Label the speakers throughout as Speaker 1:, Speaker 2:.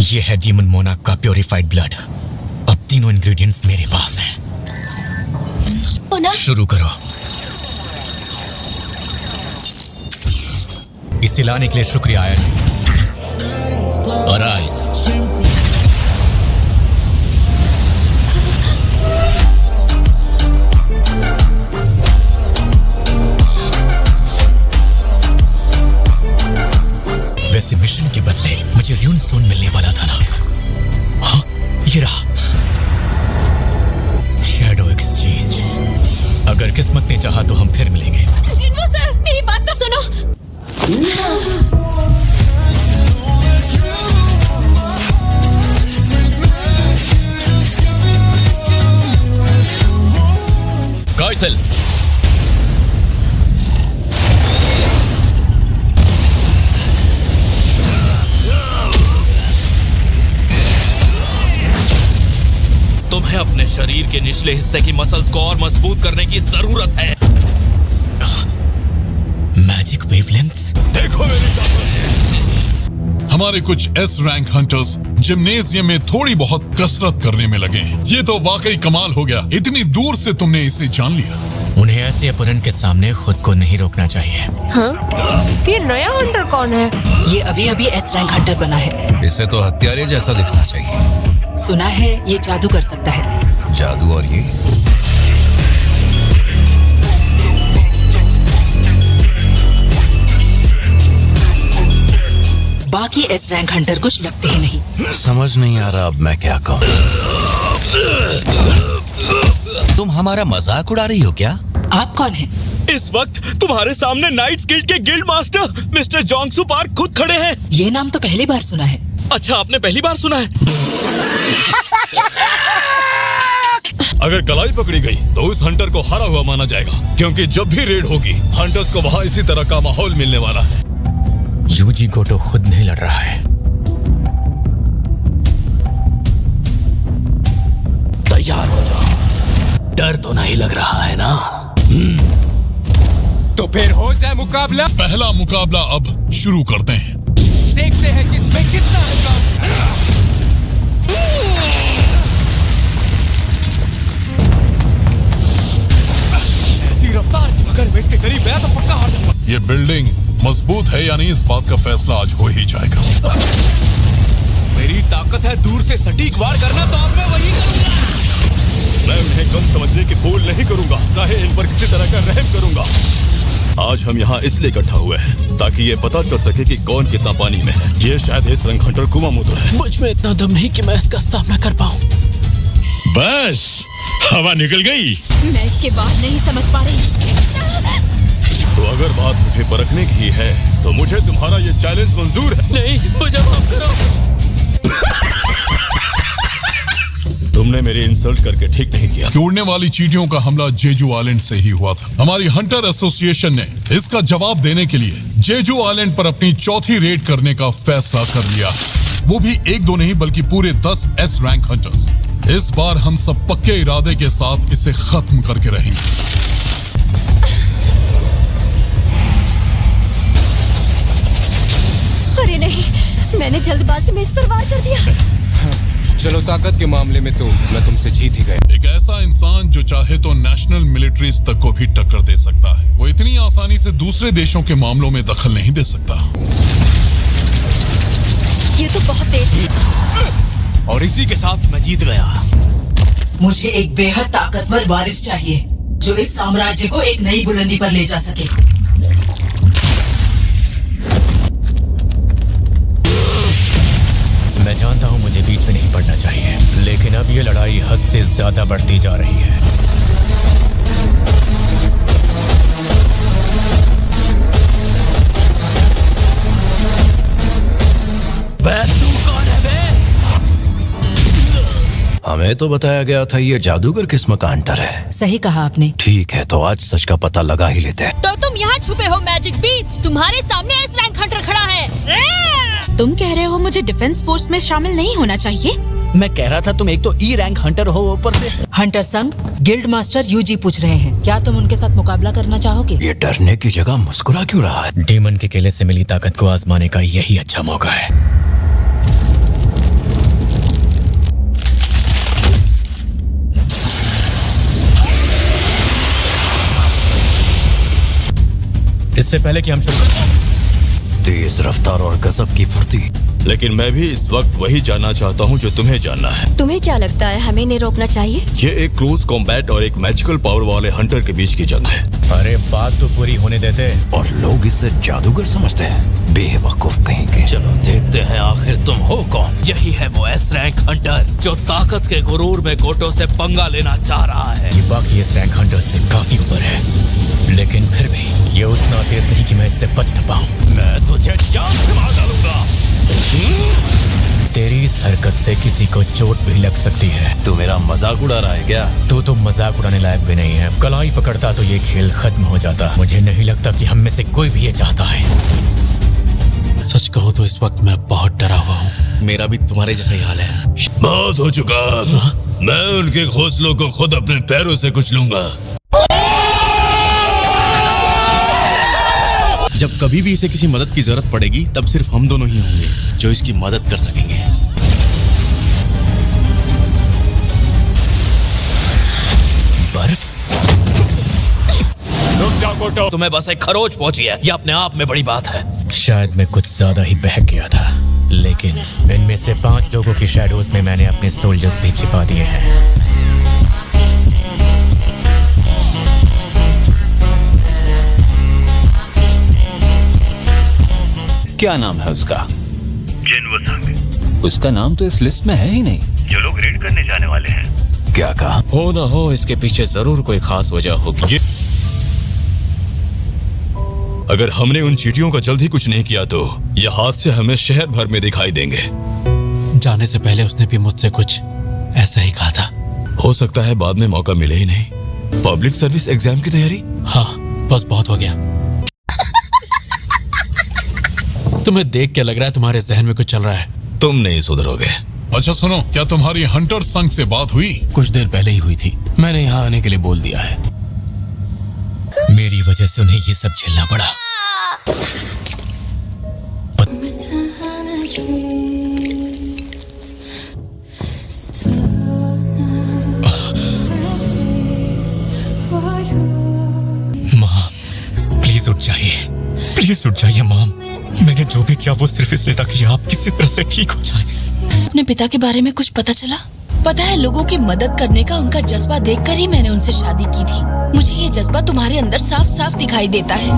Speaker 1: ये है demon monarch का प्योरिफाइड ब्लड। अब तीनों इंग्रेडिएंट्स मेरे पास हैं। शुरू करो। इसे लाने के लिए शुक्रिया आयन। अराइज। वैसे मिशन के बदले मुझे रून स्टोन मिलने वाला था ना। हाँ, ये रहा। Shadow exchange. अगर किस्मत ने चाहा तो हम फिर मिलेंगे।
Speaker 2: जिन्हो सर, मेरी बात तो सुनो।
Speaker 1: काइसल।
Speaker 3: तुम्हें अपने शरीर के निचले हिस्से की मसल्स को और मजबूत करने की जरूरत है।
Speaker 1: Magic wavelengths.
Speaker 3: देखो मेरी ताकत।
Speaker 4: हमारे कुछ एस रैंक हंटर्स जिम्नेजियम में थोड़ी बहुत कसरत करने में लगे हैं। ये तो वाकई कमाल हो गया। इतनी दूर से तुमने इसे जान लिया।
Speaker 1: उन्हें ऐसे अपोनेंट के सामने खुद को नहीं रोकना चाहिए।
Speaker 2: हाँ? ये नया हंटर कौन है?
Speaker 5: ये अभी एस रैंक हंटर बना है।
Speaker 6: इसे तो हत्यारे जैसा दिखना चाहिए।
Speaker 5: सुना है ये जादू कर सकता है।
Speaker 6: जादू? और ये
Speaker 5: बाकी एस रैंक हंटर कुछ लगते ही नहीं।
Speaker 6: समझ नहीं आ रहा अब मैं क्या कहूँ। तुम हमारा मजाक उड़ा रही हो क्या?
Speaker 5: आप कौन हैं?
Speaker 3: इस वक्त तुम्हारे सामने नाइट्स गिल्ड के गिल्ड मास्टर मिस्टर जोंगसू पार्क खुद खड़े हैं।
Speaker 5: ये नाम तो पहली बार सुना है।
Speaker 3: अच्छा, आपने पहली बार सुना है? अगर कलाई पकड़ी गई तो उस हंटर को हारा हुआ माना जाएगा, क्योंकि जब भी रेड होगी हंटर्स को वहाँ इसी तरह का माहौल मिलने वाला है।
Speaker 1: यूजी गोटो खुद नहीं लड़ रहा है।
Speaker 3: तैयार हो जाओ। डर तो नहीं लग रहा है ना?
Speaker 7: तो फिर हो जाए मुकाबला।
Speaker 4: पहला मुकाबला अब शुरू करते हैं।
Speaker 7: देखते हैं किसमें कितना होगा। ऐसी रफ्तार, अगर मैं इसके करीब गया तो पक्का हार जाऊंगा।
Speaker 4: ये बिल्डिंग मजबूत है या नहीं, इस बात का फैसला आज हो ही जाएगा।
Speaker 7: मेरी ताकत है दूर से सटीक वार करना, तो अब मैं वही करूंगा।
Speaker 3: मैं उन्हें कम समझने की भूल नहीं करूंगा, चाहे इन पर किसी तरह का रहम करूंगा। आज हम यहाँ इसलिए इकट्ठा हुए हैं ताकि ये पता चल सके कि कौन कितना पानी में है। ये शायद इस रंग हंटर कुमामोटो है।
Speaker 1: मुझ में इतना दम नहीं कि मैं इसका सामना कर पाऊं।
Speaker 8: बस हवा निकल गई।
Speaker 2: मैं इसके बाद नहीं समझ पा रही।
Speaker 3: तो अगर बात मुझे परखने की है तो मुझे तुम्हारा ये चैलेंज मंजूर है।
Speaker 1: नहीं, मुझे माफ करो।
Speaker 3: तुमने मेरी इंसल्ट करके ठीक नहीं किया।
Speaker 4: उड़ने वाली चींटियों का हमला जेजू आइलैंड से ही हुआ था। हमारी हंटर एसोसिएशन ने इसका जवाब देने के लिए जेजू आइलैंड पर अपनी चौथी रेड करने का फैसला कर लिया। वो भी एक दो नहीं बल्कि पूरे 10 एस रैंक हंटर्स। इस बार हम सब पक्के इरादे के साथ इसे खत्म करके रहेंगे।
Speaker 2: अरे नहीं, मैंने जल्दबाजी में इस पर वार कर दिया।
Speaker 7: चलो, ताकत के मामले में तो मैं तुमसे जीत ही गया।
Speaker 4: एक ऐसा इंसान जो चाहे तो नेशनल मिलिट्रीज तक को भी टक्कर दे सकता है, वो इतनी आसानी से दूसरे देशों के मामलों में दखल नहीं दे सकता।
Speaker 2: ये तो बहुत तेज है।
Speaker 3: और इसी के साथ मैं जीत गया।
Speaker 5: मुझे एक बेहद ताकतवर वारिस चाहिए जो इस साम्राज्य को एक नई बुलंदी पर ले जा सके।
Speaker 1: मैं जानता हूं मुझे बीच में नहीं पड़ना चाहिए, लेकिन अब ये लड़ाई हद से ज्यादा बढ़ती जा रही है।
Speaker 6: हमें तो बताया गया था ये जादूगर किस्म का हंटर है।
Speaker 5: सही कहा आपने।
Speaker 6: ठीक है, तो आज सच का पता लगा ही लेते हैं।
Speaker 2: तो तुम यहाँ छुपे हो मैजिक बीस्ट। तुम्हारे सामने एस रैंक हंटर खड़ा है।
Speaker 9: तुम कह रहे हो मुझे डिफेंस फोर्स में शामिल नहीं होना चाहिए?
Speaker 10: मैं कह रहा था तुम एक तो ई रैंक हंटर हो, ऊपर से
Speaker 5: हंटर संग गिल्ड मास्टर यूजी पूछ रहे हैं, क्या तुम उनके साथ मुकाबला करना चाहोगे?
Speaker 6: ये डरने की जगह मुस्कुरा क्यों रहा है?
Speaker 1: डेमन के केले से मिली ताकत को आजमाने का यही अच्छा मौका है।
Speaker 7: इससे पहले कि हम शुरू करें,
Speaker 6: तेज रफ्तार और गजब की फुर्ती।
Speaker 3: लेकिन मैं भी इस वक्त वही जानना चाहता हूँ जो तुम्हें जानना है।
Speaker 2: तुम्हें क्या लगता है हमें इन्हें रोकना चाहिए?
Speaker 3: ये एक क्लोज कॉम्बैट और एक मैजिकल पावर वाले हंटर के बीच की जंग है।
Speaker 7: अरे बात तो पूरी होने देते।
Speaker 6: और लोग इसे जादूगर समझते हैं, बेवकूफ कहीं के।
Speaker 10: चलो देखते हैं आखिर तुम हो कौन। यही है वो एस रैंक हंटर जो ताकत के गुरूर में गोटो से पंगा लेना चाह रहा है।
Speaker 7: ये बाकी इस रैंक हंटर से काफी ऊपर है, लेकिन फिर भी ये उतना तेज नहीं कि मैं इससे बच न पाऊं।
Speaker 10: मैं तुझे जान से मार डालूंगा।
Speaker 7: तेरी इस हरकत से किसी को चोट भी लग सकती है।
Speaker 6: तू मेरा मजाक उड़ा रहा है क्या?
Speaker 7: तू तो मजाक उड़ाने लायक भी नहीं है। कलाई पकड़ता तो ये खेल खत्म हो जाता। मुझे नहीं लगता कि हम में से कोई भी ये चाहता है।
Speaker 1: सच कहो तो इस वक्त मैं बहुत डरा हुआ हूँ।
Speaker 10: मेरा भी तुम्हारे जैसा ही हाल है।
Speaker 3: बहुत हो चुका। मैं उनके घोंसलों को खुद अपने पैरों से कुचलूंगा।
Speaker 10: जब कभी भी इसे किसी मदद की जरूरत पड़ेगी तब सिर्फ हम दोनों ही होंगे जो इसकी मदद कर सकेंगे।
Speaker 7: बर्फ?
Speaker 10: रुक जा गोटो, तुम्हें बस एक खरोच पहुंची है, ये अपने आप में बड़ी बात है।
Speaker 7: शायद मैं कुछ ज्यादा ही बहक गया था, लेकिन इनमें से 5 लोगों की शैडोज में मैंने अपने सोल्जर्स भी छिपा दिए हैं।
Speaker 10: क्या नाम है उसका?
Speaker 11: जिनवू।
Speaker 10: उसका नाम तो इस लिस्ट में है ही नहीं।
Speaker 11: जो लोग रेड करने जाने वाले हैं।
Speaker 6: क्या कहा?
Speaker 10: हो ना हो इसके पीछे जरूर कोई खास वजह होगी।
Speaker 3: अगर हमने उन चींटियों का जल्द ही कुछ नहीं किया तो ये हादसे हमें शहर भर में दिखाई देंगे।
Speaker 1: जाने से पहले उसने भी मुझसे कुछ ऐसा ही कहा था।
Speaker 3: हो सकता है बाद में मौका मिले ही नहीं। पब्लिक सर्विस एग्जाम की तैयारी?
Speaker 1: हाँ, बस बहुत हो गया। तुम्हें देख के लग रहा है तुम्हारे जहन में कुछ चल रहा है।
Speaker 3: तुम नहीं सुधरोगे।
Speaker 4: अच्छा सुनो, क्या तुम्हारी हंटर संघ से बात हुई?
Speaker 10: कुछ देर पहले ही हुई थी। मैंने यहाँ आने के लिए बोल दिया है।
Speaker 7: मेरी वजह से उन्हें ये सब झेलना पड़ा। माँ, प्लीज उठ जाइए, प्लीज उठ जाइए माँ। मैंने जो भी किया वो सिर्फ इसलिए था कि आप किसी तरह से ठीक हो जाएं।
Speaker 9: अपने पिता के बारे में कुछ पता चला? पता है, लोगों की मदद करने का उनका जज्बा देखकर ही मैंने उनसे शादी की थी। मुझे ये जज्बा तुम्हारे अंदर साफ साफ दिखाई देता है।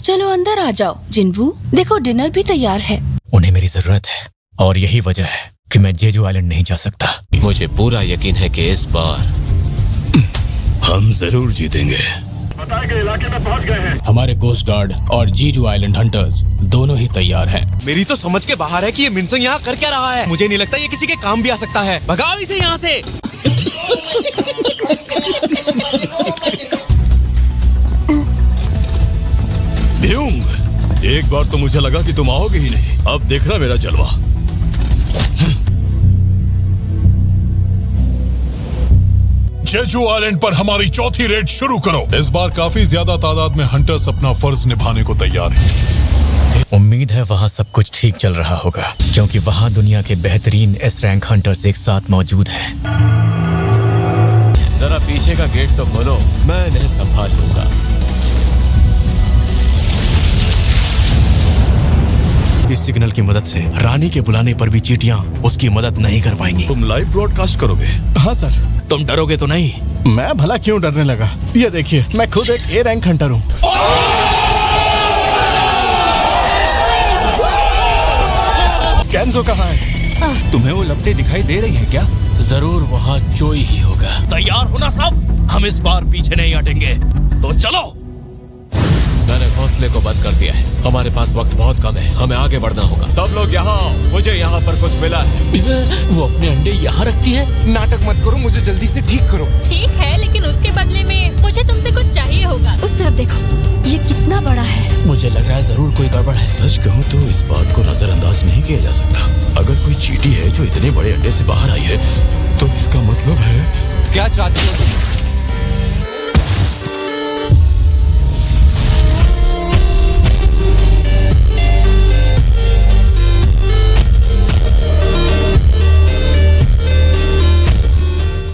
Speaker 9: चलो अंदर आ जाओ जिनवू, देखो डिनर भी तैयार है।
Speaker 7: उन्हें मेरी जरूरत है और यही वजह है कि मैं जेजू आइलैंड नहीं जा सकता।
Speaker 10: मुझे पूरा यकीन है कि इस बार
Speaker 3: हम जरूर जीतेंगे।
Speaker 11: बताए गए इलाके में पहुंच गए हैं।
Speaker 10: हमारे कोस्ट गार्ड और जीजू आइलैंड हंटर्स दोनों ही तैयार हैं। मेरी तो समझ के बाहर है कि ये मिनसंग यहाँ कर क्या रहा है। मुझे नहीं लगता ये किसी के काम भी आ सकता है। भगाओ इसे यहाँ से।
Speaker 3: भ्यूंग, एक बार तो मुझे लगा कि तुम आओगे ही नहीं। अब देखना मेरा जलवा।
Speaker 4: जेजू आइलैंड पर हमारी चौथी रेड शुरू करो। इस बार काफी ज्यादा तादाद में हंटर्स अपना फर्ज निभाने को तैयार हैं।
Speaker 7: उम्मीद है वहाँ सब कुछ ठीक चल रहा होगा, क्योंकि वहाँ दुनिया के बेहतरीन एस रैंक हंटर्स एक साथ मौजूद हैं।
Speaker 10: जरा पीछे का गेट तो खोलो, मैं इन्हें संभाल लूंगा। इस सिग्नल की मदद से रानी के बुलाने पर भी चींटियां उसकी मदद नहीं कर पाएंगी।
Speaker 3: तुम लाइव ब्रॉडकास्ट करोगे?
Speaker 10: हाँ सर। तुम डरोगे तो नहीं?
Speaker 12: मैं भला क्यों डरने लगा? ये देखिए, मैं खुद एक ए रैंक हंटर हूँ। केंजो कहाँ है?
Speaker 10: तुम्हें वो लपटें दिखाई दे रही है क्या?
Speaker 1: जरूर वहाँ चोई ही होगा।
Speaker 10: तैयार होना सब, हम इस बार पीछे नहीं हटेंगे। तो चलो। मैंने घोंसले को बंद कर दिया है। हमारे पास वक्त बहुत कम है, हमें आगे बढ़ना होगा। सब लोग यहाँ, मुझे यहाँ पर कुछ मिला है।
Speaker 1: वो अपने अंडे यहाँ रखती है।
Speaker 12: नाटक मत करो, मुझे जल्दी से ठीक करो।
Speaker 2: ठीक है, लेकिन उसके बदले में मुझे तुमसे कुछ चाहिए होगा।
Speaker 9: उस तरफ देखो, ये कितना बड़ा है।
Speaker 1: मुझे लग रहा है जरूर कोई गड़बड़ है।
Speaker 3: सच कहूँ तो इस बात को नजरअंदाज नहीं किया जा सकता। अगर कोई चींटी है जो इतने बड़े अंडे से बाहर आई है तो इसका मतलब है।
Speaker 10: क्या चाहती हो तुम?